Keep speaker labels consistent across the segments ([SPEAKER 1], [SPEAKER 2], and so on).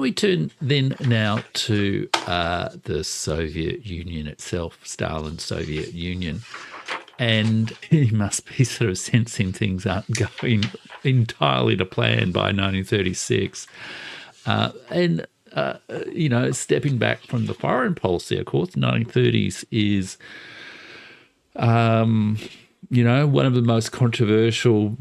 [SPEAKER 1] We turn then now to the Soviet Union itself, Stalin's Soviet Union. And he must be sort of sensing things aren't going entirely to plan by 1936. Stepping back from the foreign policy, of course, the 1930s is one of the most controversial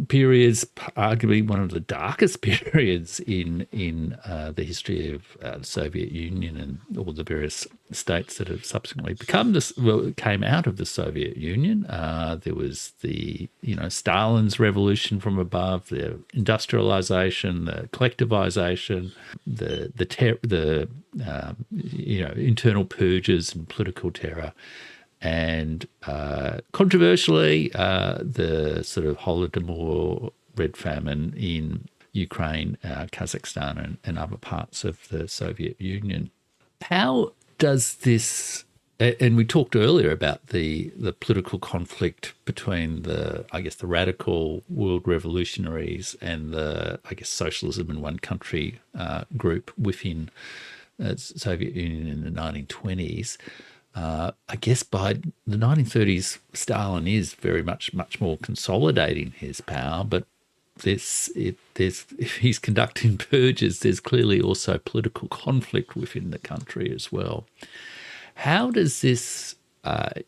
[SPEAKER 1] periods, arguably one of the darkest periods in the history of the Soviet Union and all the various states that have subsequently came out of the Soviet Union. There was the Stalin's revolution from above, the industrialization, the collectivization, the internal purges and political terror. And controversially, the sort of Holodomor Red Famine in Ukraine, Kazakhstan, and other parts of the Soviet Union. How does this, and we talked earlier about the political conflict between the radical world revolutionaries and the, socialism in one country group within the Soviet Union in the 1920s. I guess by the 1930s, Stalin is very much more consolidating his power, but if he's conducting purges, there's clearly also political conflict within the country as well. How does this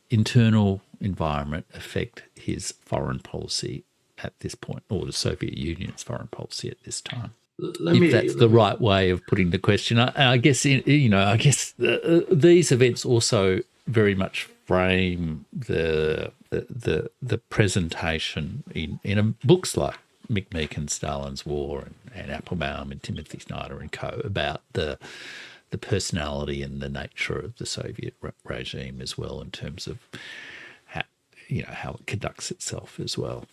[SPEAKER 1] internal environment affect his foreign policy at this point, or the Soviet Union's foreign policy at this time? If that's the right way of putting the question, I guess these events also very much frame the presentation in books like Mick Meekin's Stalin's War and Applebaum and Timothy Snyder and co. about the personality and the nature of the Soviet regime as well, in terms of how it conducts itself as well.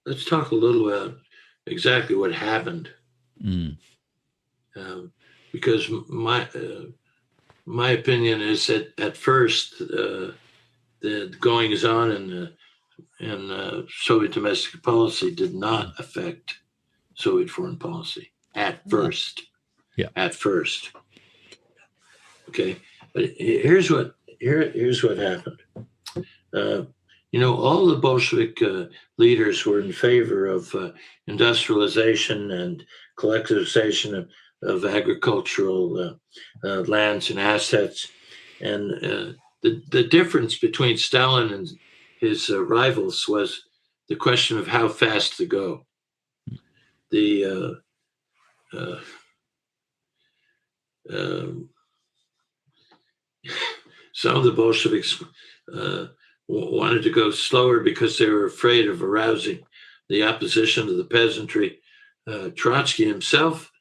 [SPEAKER 2] Let's talk a little about exactly what happened. Because my opinion is that at first the goings on in Soviet domestic policy did not affect Soviet foreign policy at first.
[SPEAKER 1] Yeah.
[SPEAKER 2] At first. Okay, but here's what happened. All the Bolshevik leaders were in favor of industrialization and collectivization of agricultural lands and assets. And the difference between Stalin and his rivals was the question of how fast to go. Some of the Bolsheviks wanted to go slower because they were afraid of arousing the opposition of the peasantry. Trotsky himself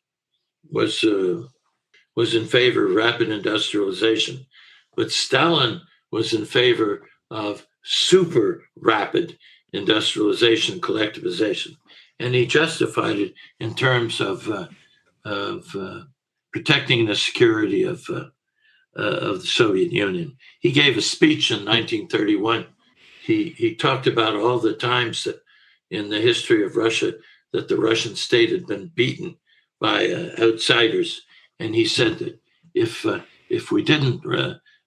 [SPEAKER 2] was in favor of rapid industrialization, but Stalin was in favor of super rapid industrialization, collectivization, and he justified it in terms of protecting the security of the Soviet Union. He gave a speech in 1931. He talked about all the times that in the history of Russia that the Russian state had been beaten by outsiders, and he said that if we didn't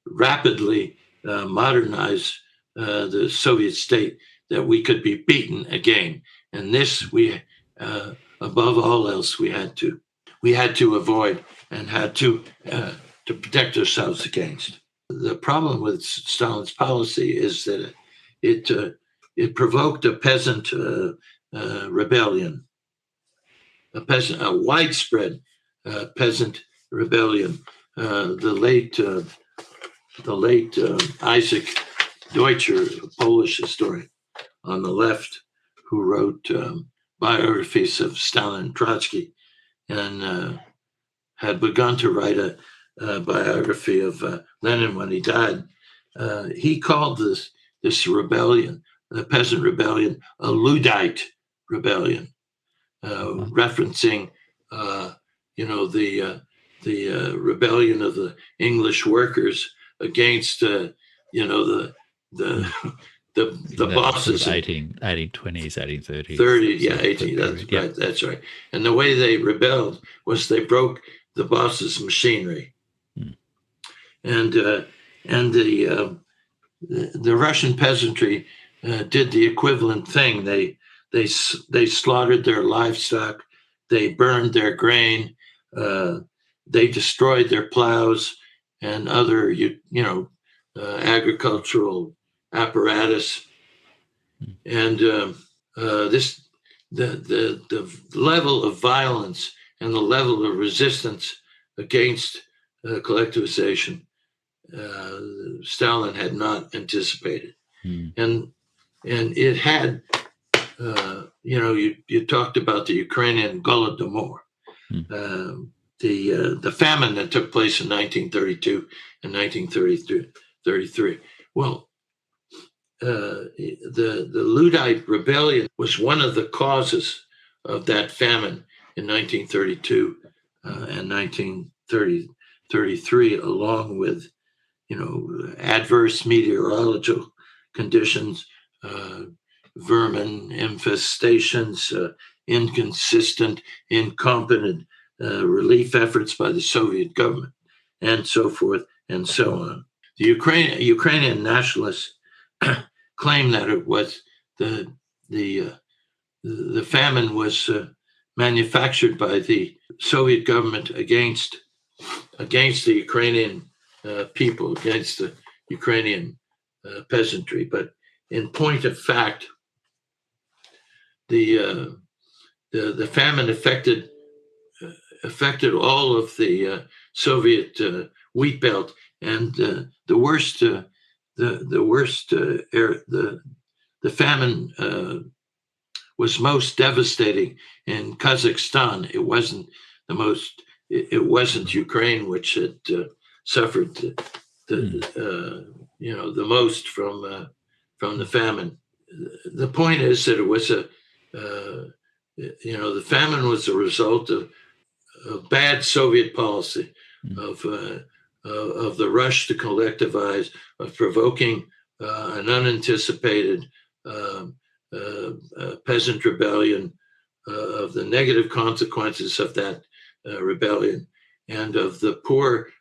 [SPEAKER 2] rapidly modernize the Soviet state, that we could be beaten again. And this we, above all else, we had to avoid and had to protect ourselves against. The problem with Stalin's policy is that it provoked a peasant rebellion, a widespread peasant rebellion. The late Isaac Deutscher, a Polish historian on the left, who wrote biographies of Stalin and Trotsky, and had begun to write a biography of Lenin when he died. He called this rebellion, the peasant rebellion, a Luddite rebellion, referencing the rebellion of the English workers against the bosses.
[SPEAKER 1] 1820s, 1830s.
[SPEAKER 2] 18. That's right. And the way they rebelled was they broke the boss's machinery.
[SPEAKER 1] Mm.
[SPEAKER 2] And the Russian peasantry did the equivalent thing. They slaughtered their livestock, they burned their grain, they destroyed their plows and other agricultural apparatus, and this the level of violence and the level of resistance against collectivization Stalin had not anticipated.
[SPEAKER 1] Mm.
[SPEAKER 2] And it had, you talked about the Ukrainian Golodomor, the famine that took place in 1932 and 1933. Well, the Luddite rebellion was one of the causes of that famine in 1932 and 1933, along with adverse meteorological conditions, vermin infestations, inconsistent, incompetent relief efforts by the Soviet government, and so forth and so on. The Ukrainian nationalists claim that it was the famine was manufactured by the Soviet government against the Ukrainian people, against the Ukrainian peasantry. But in point of fact, the famine affected all of the Soviet wheat belt, and the famine was most devastating in Kazakhstan. It wasn't the most. It wasn't Ukraine, which had suffered the most from the famine. The point is that it was the famine was a result of bad Soviet policy, of the rush to collectivize, of provoking an unanticipated peasant rebellion, of the negative consequences of that rebellion, and of the poor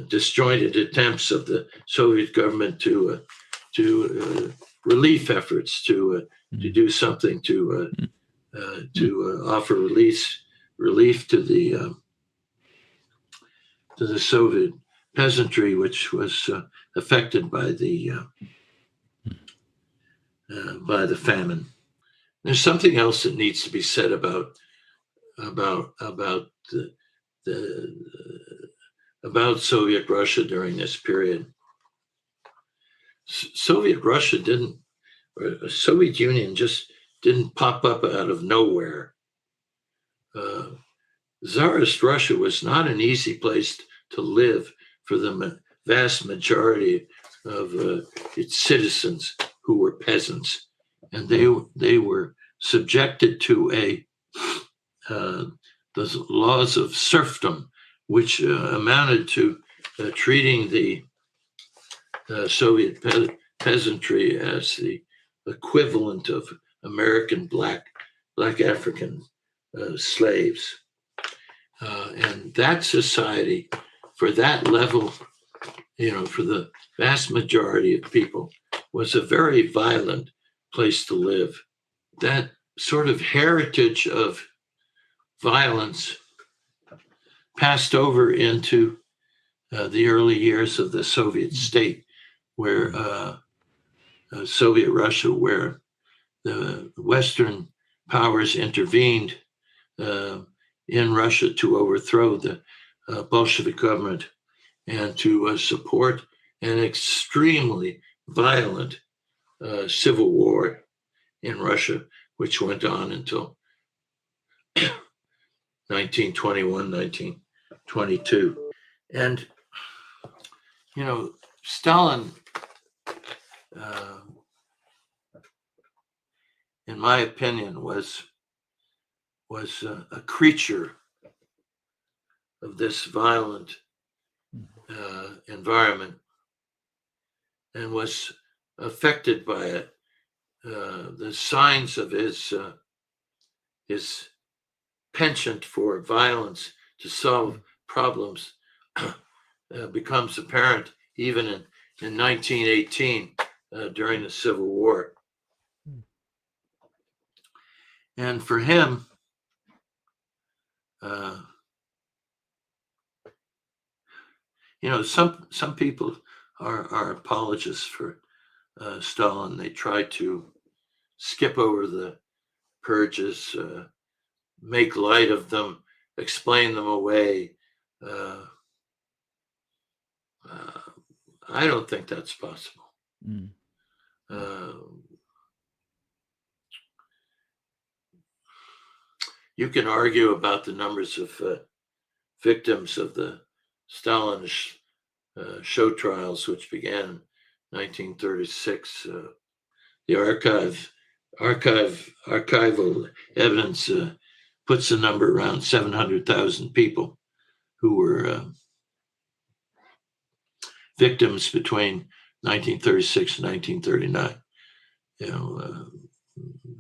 [SPEAKER 2] disjointed attempts of the Soviet government to relief efforts to do something to offer relief to the Soviet peasantry, which was affected by the famine. There's something else that needs to be said about Soviet Russia during this period. Soviet Union just didn't pop up out of nowhere. Tsarist Russia was not an easy place to live for the vast majority of its citizens who were peasants, and they were subjected to the laws of serfdom, which amounted to treating the Soviet peasantry as the equivalent of American black African slaves. And that society, for that level, for the vast majority of people, was a very violent place to live. That sort of heritage of violence passed over into the early years of the Soviet state, where Soviet Russia, where the Western powers intervened in Russia to overthrow the Bolshevik government and to support an extremely violent civil war in Russia, which went on until 1921, 1922. And, Stalin, in my opinion, was a creature of this violent environment and was affected by it. The signs of his penchant for violence to solve problems becomes apparent even in 1918 during the Civil War. And for him, some people are apologists for Stalin. They try to skip over the purges, make light of them, explain them away. I don't think that's possible. You can argue about the numbers of victims of the Stalinist show trials, which began in 1936. The archival evidence puts the number around 700,000 people who were victims between 1936 and 1939,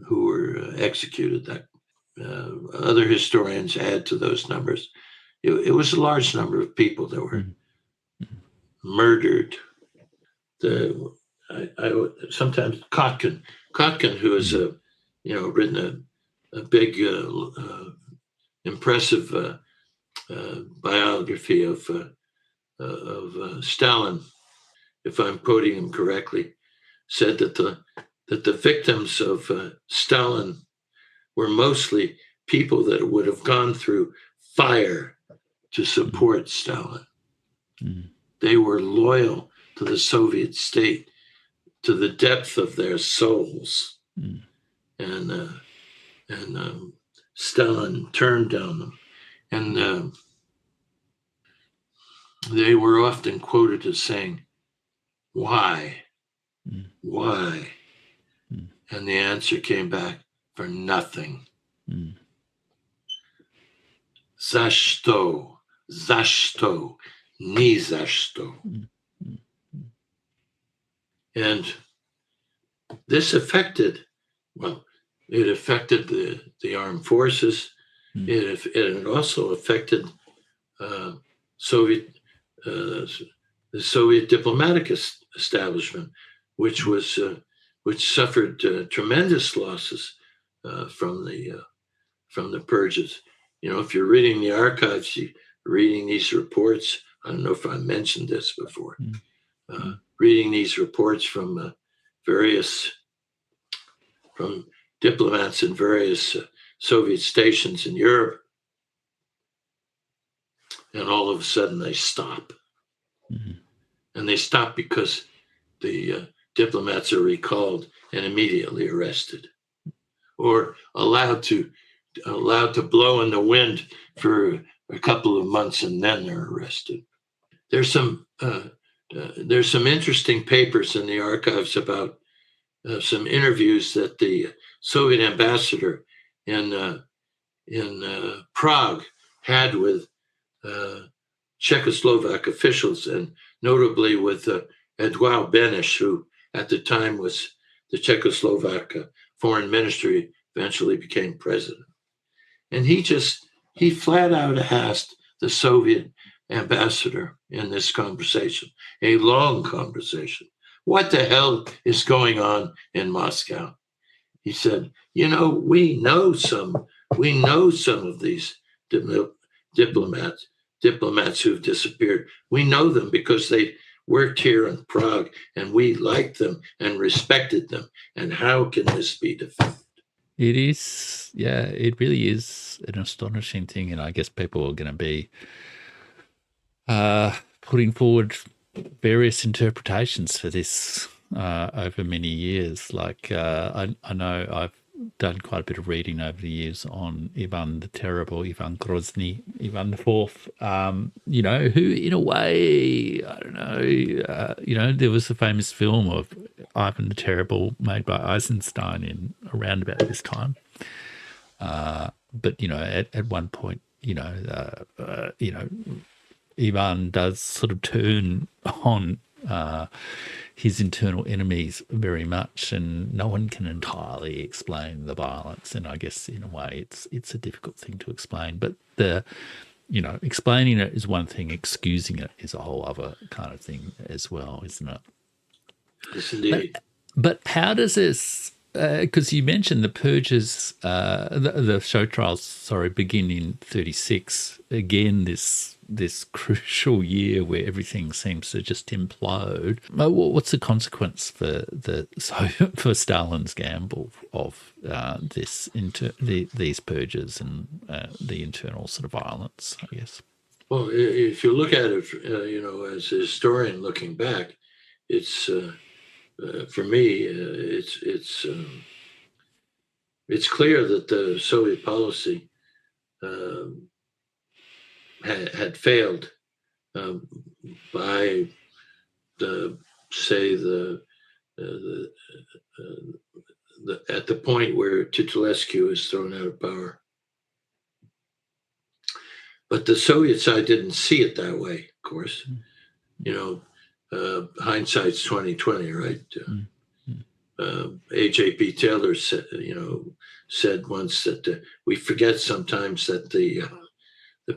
[SPEAKER 2] who were executed. That other historians add to those numbers. It was a large number of people that were murdered. Sometimes Kotkin, who has written a big, impressive biography of Stalin, if I'm quoting him correctly, said that the victims of Stalin were mostly people that would have gone through fire to support Stalin. They were loyal to the Soviet state to the depth of their souls, and Stalin turned on them, and they were often quoted as saying, "Why? Why?" And the answer came back, "For nothing." За что? За что? Ни за что. And this affected the armed forces. It also affected the Soviet diplomatic establishment, which suffered tremendous losses from the purges. If you're reading the archives, you're reading these reports. I don't know if I mentioned this before. Reading these reports from diplomats in various Soviet stations in Europe, and all of a sudden they stop. And they stop because the diplomats are recalled and immediately arrested, or allowed to blow in the wind for a couple of months, and then they're arrested. There's some interesting papers in the archives about some interviews that the Soviet ambassador in Prague had with Czechoslovak officials, and notably with Edouard Beneš, who at the time was the Czechoslovak foreign ministry, eventually became president. And he flat out asked the Soviet ambassador in this conversation, a long conversation, what the hell is going on in Moscow? He said, we know some of these diplomats who've disappeared. We know them because they worked here in Prague, and we liked them and respected them. And how can this be defended?
[SPEAKER 1] It is, yeah, it really is an astonishing thing, and I guess people are going to be putting forward various interpretations for this over many years. Like I know I've done quite a bit of reading over the years on Ivan the Terrible, Ivan Grozny, Ivan IV, who in a way, I don't know, there was a famous film of Ivan the Terrible made by Eisenstein in around about this time. But, at one point, Ivan does sort of turn on his internal enemies very much, and no one can entirely explain the violence. And I guess in a way, it's a difficult thing to explain. But explaining it is one thing; excusing it is a whole other kind of thing as well, isn't it?
[SPEAKER 2] Yes, indeed.
[SPEAKER 1] But how does this? Because you mentioned the purges, the show trials, begin in 36. Again, this crucial year where everything seems to just implode. What's the consequence for Stalin's gamble of these purges and the internal sort of violence, I guess?
[SPEAKER 2] Well, if you look at it, as a historian looking back, it's for me, it's clear that the Soviet policy had failed by at the point where Titulescu is thrown out of power. But the Soviet side didn't see it that way, of course. Hindsight's 2020, right? A.J.P. Taylor said once that we forget sometimes that the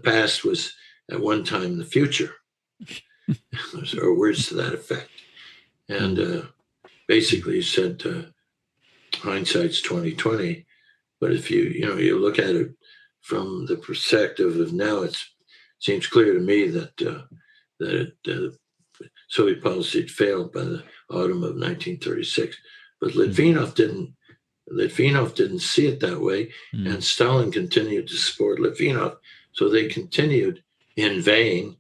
[SPEAKER 2] past was at one time the future, or words to that effect. And basically said hindsight's 2020. But if you look at it from the perspective of now, it seems clear to me that the Soviet policy had failed by the autumn of 1936. But Litvinov didn't see it that way, and Stalin continued to support Litvinov. So they continued inveighing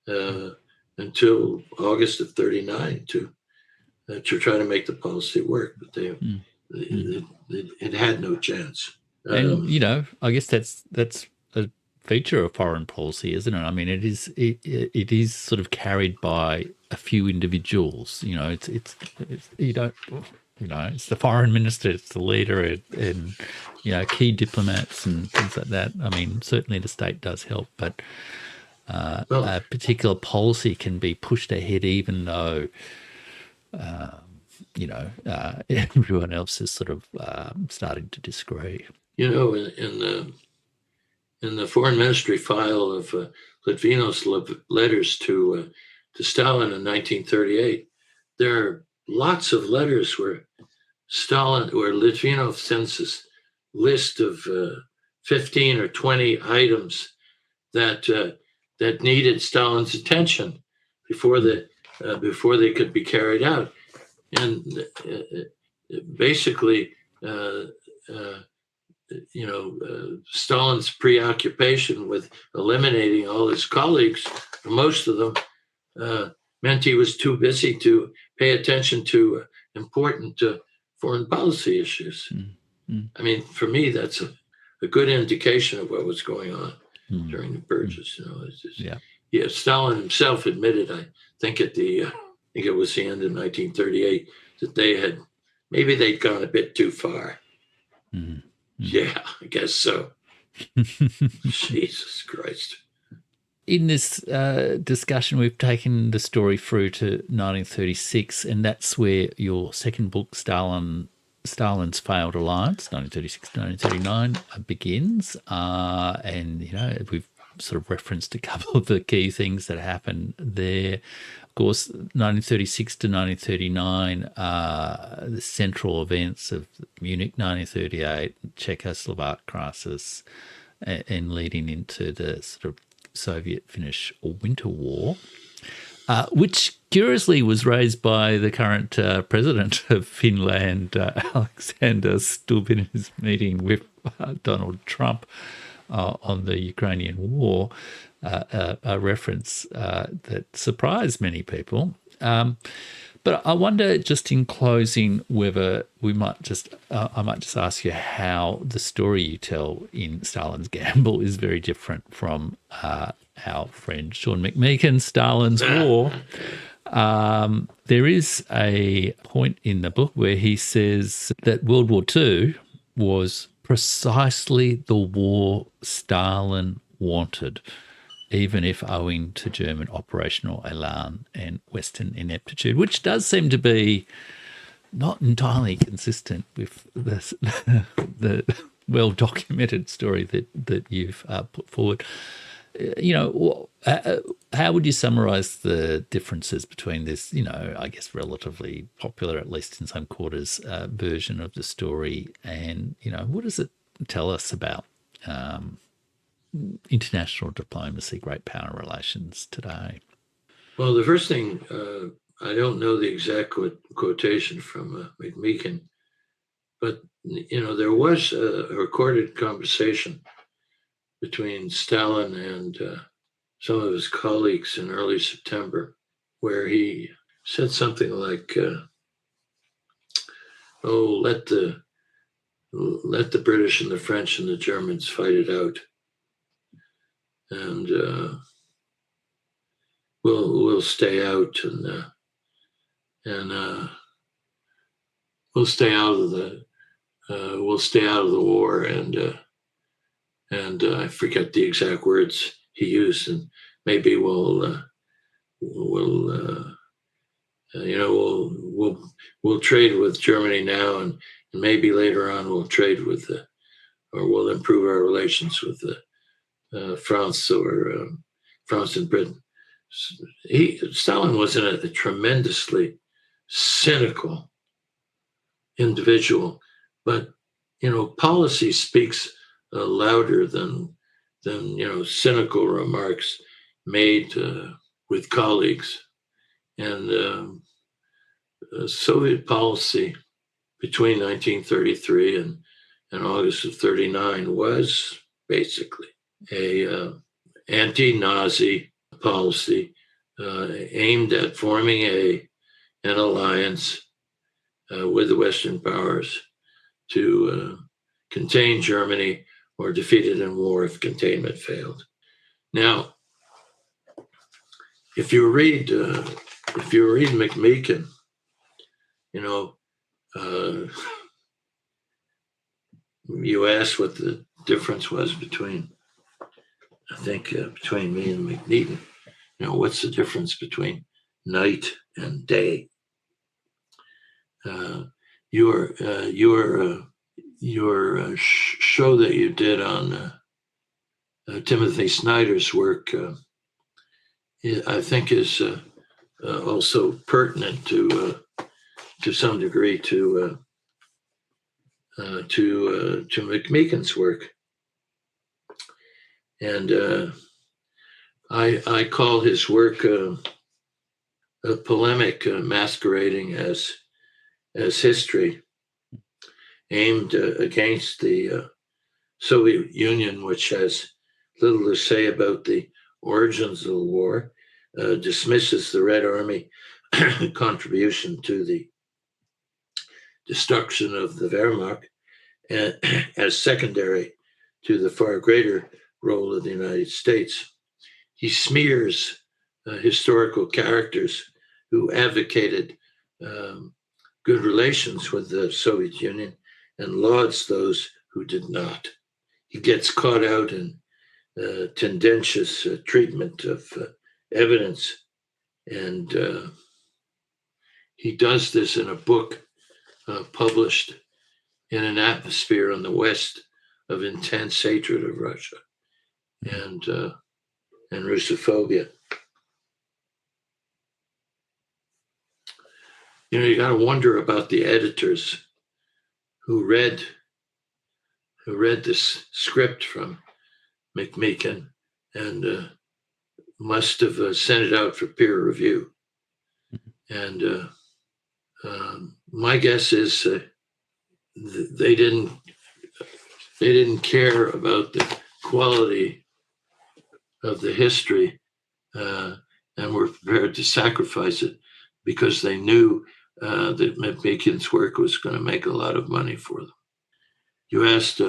[SPEAKER 2] until August of 39 to try to make the policy work. But it had no chance.
[SPEAKER 1] And I guess that's a feature of foreign policy, isn't it? I mean, it is sort of carried by a few individuals. It's the foreign minister, it's the leader, and key diplomats and things like that. I mean, certainly the state does help, but a particular policy can be pushed ahead, even though everyone else is sort of starting to disagree.
[SPEAKER 2] In the foreign ministry file of Litvinov's letters to Stalin in 1938, there are lots of letters where Litvinov sends this list of 15 or 20 items that needed Stalin's attention before they could be carried out, and basically. Stalin's preoccupation with eliminating all his colleagues, most of them, meant he was too busy to pay attention to important foreign policy issues. I mean, for me, that's a good indication of what was going on during the purges. Stalin himself admitted, I think it was the end of 1938, that they'd gone a bit too far. Yeah, I guess so. Jesus Christ.
[SPEAKER 1] In this discussion, we've taken the story through to 1936, and that's where your second book, Stalin's Failed Alliance, 1936-1939, begins. And, we've sort of referenced a couple of the key things that happened there. Of course, 1936 to 1939, the central events of Munich 1938, Czechoslovak crisis, and leading into the sort of Soviet-Finnish Winter War, which curiously was raised by the current president of Finland, Alexander Stubb, in his meeting with Donald Trump on the Ukrainian war. A reference that surprised many people. But I wonder, just in closing, whether I might just ask you how the story you tell in Stalin's Gamble is very different from our friend Sean McMeekin's Stalin's War. There is a point in the book where he says that World War II was precisely the war Stalin wanted. even if owing to German operational elan and Western ineptitude, which does seem to be not entirely consistent with the well-documented story that you've put forward. How would you summarize the differences between this, I guess relatively popular, at least in some quarters, version of the story, and, what does it tell us about international diplomacy, great power relations today?
[SPEAKER 2] Well, the first thing, I don't know the exact quotation from McMeekin, but there was a recorded conversation between Stalin and some of his colleagues in early September, where he said something like, "Oh, let the British and the French and the Germans fight it out, and we'll stay out and we'll stay out of the war." And I forget the exact words he used, and maybe we'll trade with Germany now, and maybe later on we'll trade with or we'll improve our relations with France and Britain. Stalin was a tremendously cynical individual, but policy speaks louder than cynical remarks made with colleagues. And Soviet policy between 1933 and August of 1939 was basically a anti-Nazi policy aimed at forming an alliance with the Western powers to contain Germany or defeat it in war if containment failed. Now, if you read McMeekin, you asked what the difference was between me and McMeekin. What's the difference between night and day? Your show that you did on Timothy Snyder's work, I think, is also pertinent to some degree to McMeekin's work, and I call his work a polemic masquerading as history, aimed against the Soviet Union, which has little to say about the origins of the war, dismisses the Red Army contribution to the destruction of the Wehrmacht as secondary to the far greater role of the United States. He smears historical characters who advocated good relations with the Soviet Union and lauds those who did not. He gets caught out in tendentious treatment of evidence, and he does this in a book published in an atmosphere on the West of intense hatred of Russia and Russophobia. You got to wonder about the editors who read this script from McMeekin and must have sent it out for peer review. And my guess is they didn't care about the quality of the history and were prepared to sacrifice it because they knew that McMeekin's work was going to make a lot of money for them. You asked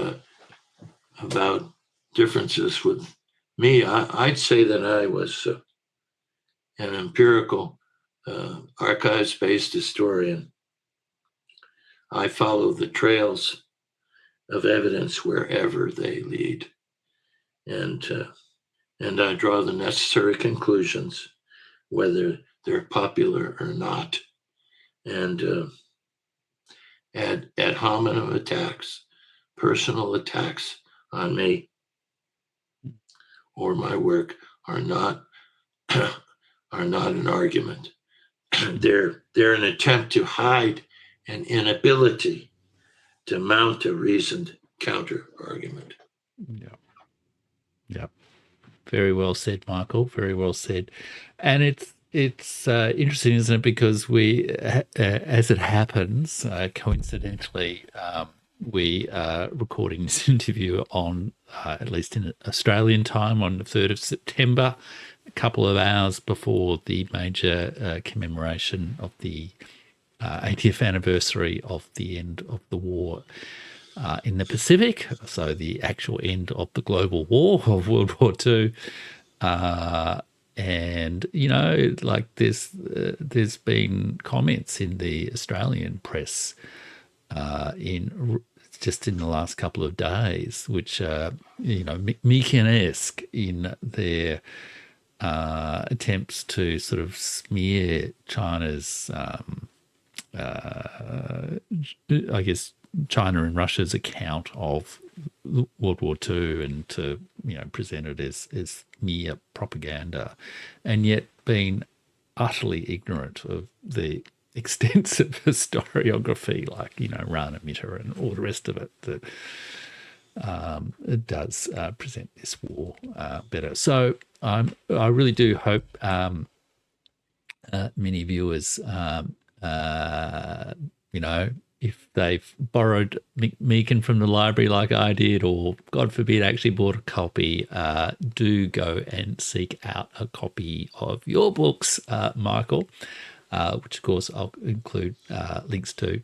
[SPEAKER 2] about differences with me. I'd say that I was an empirical, archives-based historian. I follow the trails of evidence wherever they lead, and and I draw the necessary conclusions, whether they're popular or not. And ad hominem attacks, personal attacks on me or my work are not an argument. They're an attempt to hide an inability to mount a reasoned counter argument.
[SPEAKER 1] Yeah. Yeah. Very well said, Michael. Very well said. And it's interesting, isn't it? Because we, as it happens, coincidentally, we are recording this interview on, at least in Australian time, on the 3rd of September, a couple of hours before the major commemoration of the 80th anniversary of the end of the war in the Pacific, so the actual end of the global war of World War II. And, you know, like there's been comments in the Australian press just in the last couple of days, which are, you know, Meekin-esque in their attempts to sort of smear China's, I guess, China and Russia's account of World War II, and to, you know, present it as mere propaganda, and yet being utterly ignorant of the extensive historiography, like, you know, Rana Mitter and all the rest of it, that it does present this war better. So I really do hope many viewers, you know, if they've borrowed Meekin from the library like I did, or God forbid actually bought a copy, do go and seek out a copy of your books, Michael, which of course I'll include links to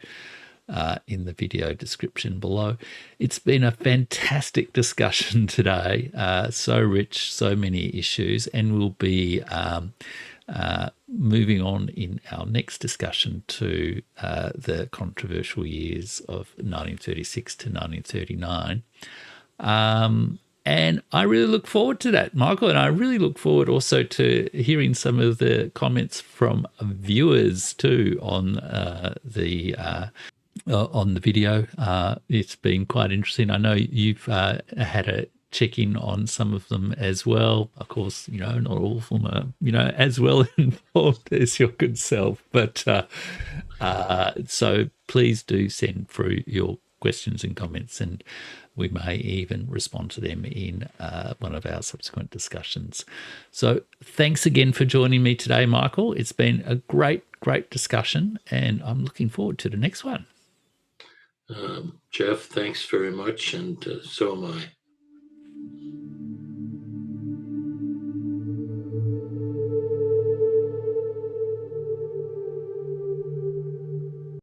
[SPEAKER 1] in the video description below. It's been a fantastic discussion today, so rich, so many issues, and we'll be moving on in our next discussion to the controversial years of 1936 to 1939. And I really look forward to that, Michael, and I really look forward also to hearing some of the comments from viewers too on the video. It's been quite interesting. I know you've had a check in on some of them as well. Of course, you know, not all of them are, you know, as well involved as your good self. But so please do send through your questions and comments, and we may even respond to them in one of our subsequent discussions. So thanks again for joining me today, Michael. It's been a great discussion, and I'm looking forward to the next one.
[SPEAKER 2] Jeff, thanks very much, and so am I.